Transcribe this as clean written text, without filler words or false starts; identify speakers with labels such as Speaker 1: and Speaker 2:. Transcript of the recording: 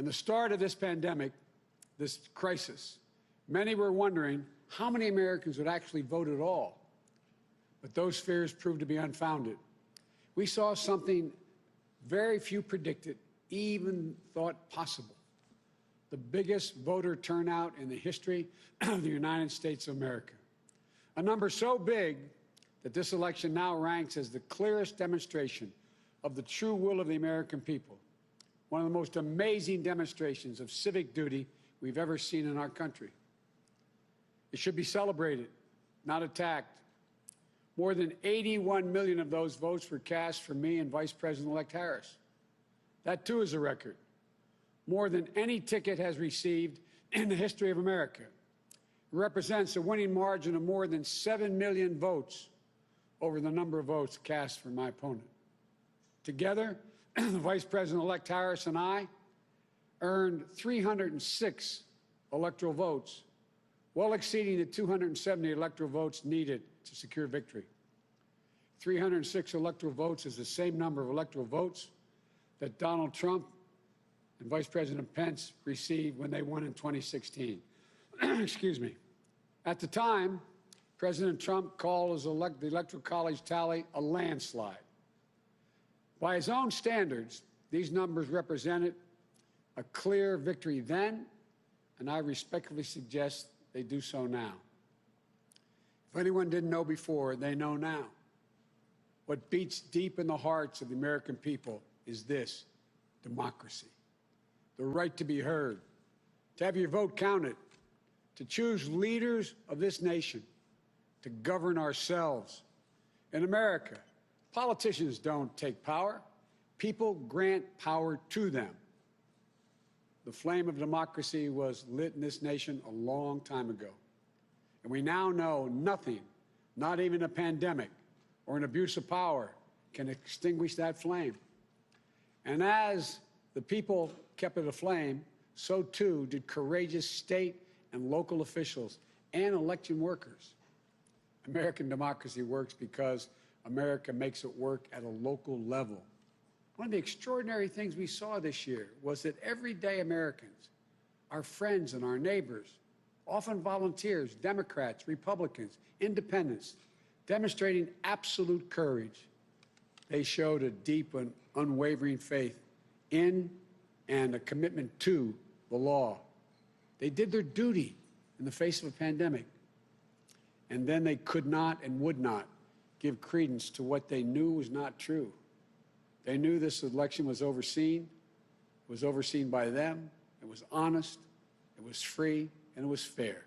Speaker 1: In the start of this pandemic, this crisis, many were wondering how many Americans would actually vote at all. But those fears proved to be unfounded. We saw something very few predicted, even thought possible. The biggest voter turnout in the history of the United States of America. A number so big that this election now ranks as the clearest demonstration of the true will of the American people. One of the most amazing demonstrations of civic duty we've ever seen in our country. It should be celebrated, not attacked. More than 81 million of those votes were cast for me and Vice President-elect Harris. That, too, is a record. More than any ticket has received in the history of America. It represents a winning margin of more than 7 million votes over the number of votes cast for my opponent. Together, the Vice President-elect Harris and I earned 306 electoral votes, well exceeding the 270 electoral votes needed to secure victory. 306 electoral votes is the same number of electoral votes that Donald Trump and Vice President Pence received when they won in 2016. Excuse me. At the time, President Trump called the Electoral College tally a landslide. By his own standards, these numbers represented a clear victory then, and I respectfully suggest they do so now. If anyone didn't know before, they know now. What beats deep in the hearts of the American people is this: democracy. The right to be heard, to have your vote counted, to choose leaders of this nation, to govern ourselves. In America, politicians don't take power. People grant power to them. The flame of democracy was lit in this nation a long time ago. And we now know nothing, not even a pandemic or an abuse of power, can extinguish that flame. And as the people kept it aflame, so too did courageous state and local officials and election workers. American democracy works because America makes it work at a local level. One of the extraordinary things we saw this year was that everyday Americans, our friends and our neighbors, often volunteers, Democrats, Republicans, independents, demonstrating absolute courage. They showed a deep and unwavering faith in and a commitment to the law. They did their duty in the face of a pandemic. And then they could not and would not give credence to what they knew was not true. They knew this election was overseen. It was overseen by them. It was honest. It was free. And it was fair.